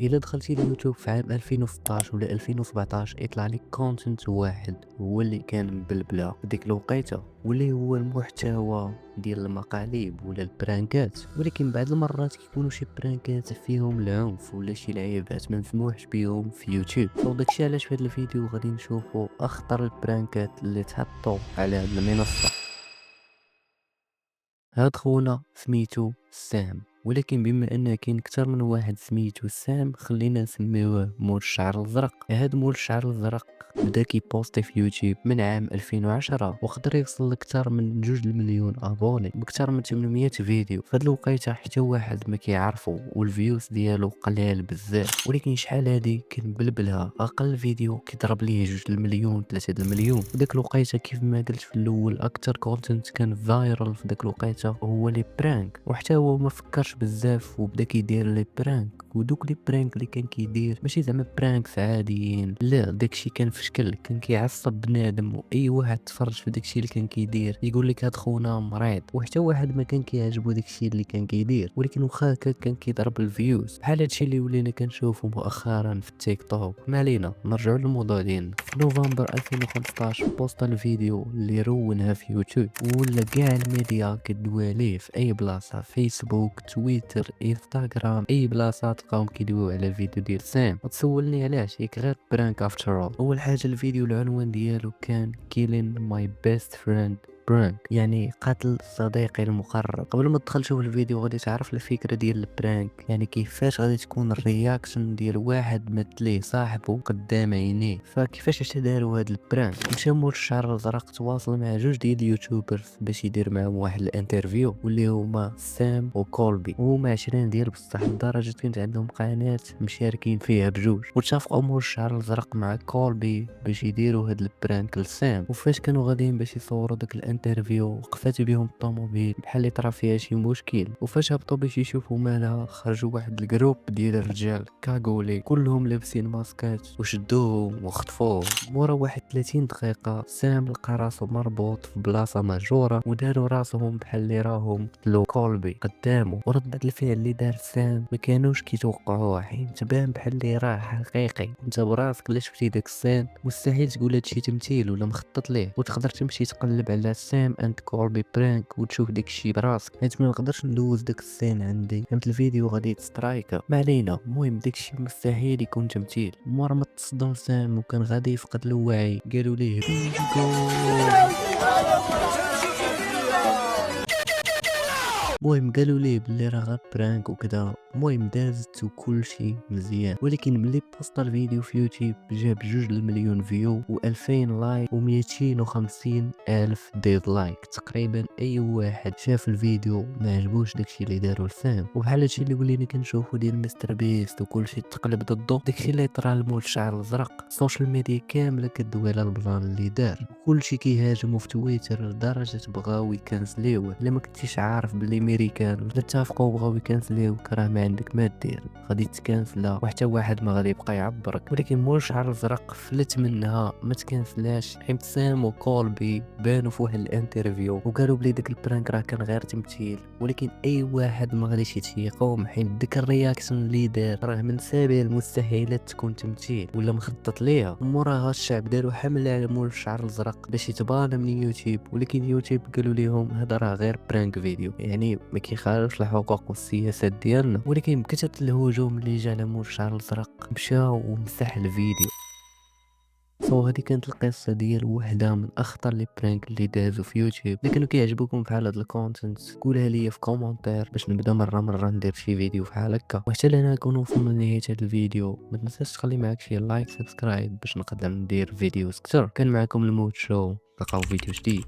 إلا دخلتي اليوتيوب في عام 2016 ولا 2017 يطلع لك كونتنت واحد هو اللي كان مبلبلة في ديك الوقيته، واللي هو المحتوى ديال المقالب ولا البرانكات. ولكن بعض المرات كيكونوا شي برانكات فيهم العنف ولا شي لعيبات ما مسموحش بيهم في يوتيوب. وداكشي علاش في هذا الفيديو غادي نشوفوا اخطر البرانكات اللي تحطوا على هذه المنصة. هاد خونا سميتو سام، ولكن بما ان كاين اكثر من واحد سميتو سام خلينا نسميوه مول الشعر الازرق. هاد مول الشعر الازرق بدا كيبوستي في يوتيوب من عام 2010 وقدر يوصل لاكثر من 2 مليون ابوني بكثر من 800 فيديو. فهاد الوقيته حتى واحد ما كيعرفو والفيوز ديالو قلال بزاف، ولكن شحال هادي كان بلبلها اقل فيديو كيضرب ليه 2 المليون 3 المليون. وداك الوقيته كيف ما قلت في الاول اكثر كونتنت كان فايرال في داك الوقيته هو لي برانك، وحتى هو ما فكرش بزاف وبدا كيدير لي برانك. ودوك لي برانك اللي كان كيدير ماشي زعما برانكس عاديين، لا داكشي كان في شكل كان كيعصب بنادم، واي واحد تفرج في داكشي اللي كان كيدير يقول لك هاد خونا مريض. وحتى واحد ما كان كيعجبو داكشي اللي كان كيدير، ولكن واخا هكا كان كيضرب الفيوز بحال هادشي اللي ولينا كنشوفو مؤخرا في التيك توك. ما علينا نرجعو للموضوع ديالنا. في نوفمبر 2015 بوستا الفيديو اللي رونها في يوتيوب ولا كاع الميديا كدوي عليه في اي بلاصه، فيسبوك تويتر انستغرام، اي بلاصه تلقاهم كيدويو على الفيديو ديال سام. وتسولني علاش؟ ياك غير برانك افتر اول. اول حاجه الفيديو العنوان ديالو كان كيلين ماي بيست فريند برانك، يعني قتل صديقي المقرب. قبل ما تدخل تشوف الفيديو غادي تعرف الفكره ديال البرانك، يعني كيفاش غادي تكون الرياكشن ديال واحد مثليه صاحبه قدام عينيه. فكيفاش داروا هاد البرانك؟ مشى مول الشعر الازرق تواصل مع جوج ديال اليوتيوبرز باش يدير معاهم واحد الانترفيو واللي هما سام وكولبي، وهما 20 ديال بصح لدرجه كانت عندهم قناه مشاركين فيها بجوج. واتفقوا مول الشعر الازرق مع كولبي باش يديروا هاد البرانك لسام. وفاش كانوا غاديين باش يصوروا داك الانترفيو وقفات بهم الطوموبيل بحال اللي طرا فيها شي مشكل، وفاش هبطوا باش يشوفوا مالها خرجوا واحد الجروب ديال الرجال كاغولي كلهم لابسين ماسكات وشدوهم وخطفوهم. مورا واحد 30 دقيقه سام لقى راسو مربوط في بلاصه مهجوره وداروا راسهم بحال اللي راهم قتلوا كولبي قدامه. وردة الفعل اللي دار سام ما كانوش كيتوقعوها، حيت تبان بحال اللي راه حقيقي. انت براسك الا شفتي داك السين مستحيل تقول هادشي تمثيل ولا مخطط ليه، وتقدر تمشي تقلب على سام اند كولبي برانك وتشوف داك الشيء براسك، حيت ما نقدرش ندوز داك السين عندي فهمت الفيديو غادي تسترايكا. ما علينا، المهم داك الشيء مستحيل يكون تمثيل. مورا ما تصدم سام وكان غادي يفقد الوعي قالوا ليه بيغو. المهم قالوا ليه بلي راه غير برانك وكذا. المهم دازت وكلشي مزيان، ولكن ملي بوسط الفيديو في يوتيوب جاب 2 المليون فيو و2000 لايك و250 الف ديسلايك. تقريبا اي واحد شاف الفيديو ما عجبوش داكشي اللي داروا لسام. وبحال هادشي اللي ولينا كنشوفو ديال مستر بيست وكلشي تقلب ضده، داكشي اللي طرا لمول الشعر الازرق السوشيال ميديا كامله كدوي على البلان اللي دار. كلشي كيهاجمو في تويتر لدرجه بغاو يكنسليوه. الا ما كنتيش عارف بلي ميريكان اتفقوا بغاو يكنسليوك راه ما عندك ما دير، غادي تكنسلا وحتى واحد ما غادي يبقى يعبرك. ولكن مول الشعر الازرق فلت منها ما تكنسلاش، حيت سام وكولبي بانوا في واحد الانترفيو وقالوا بلي داك البرانك راه كان غير تمثيل. ولكن اي واحد ما غاديش يتيقوم، حيت ديك الرياكشن اللي دار راه من سابع المستحيلات تكون تمثيل ولا مخطط ليها. موراها الشعب داروا حمله على مول الشعر الازرق باش يتبانا من يوتيوب، ولكن يوتيوب قالوا لهم هذا راه غير برانك فيديو، يعني ما كيخالفش الحقوق والسياسات ديالنا. ولكن بكثرة الهجوم اللي جا على مول الشعر الازرق مشى ومسح الفيديو. هذه كانت القصة ديال وحدة من أخطر لي برانك اللي دازو في يوتيوب. إلا كانوا كيعجبوكم بحال هاد الكونتنت قولها ليا في كومونتير باش نبدا مرة ندير شي فيديو بحال هكا. وحتى لهنا نكونو وصلنا لنهاية هاد الفيديو. ما تنساش تخلي معاك شي لايك سبسكرايب باش نقدر ندير فيديوز كتر. كان معكم الموت شو، نلقاو فيديو جديد.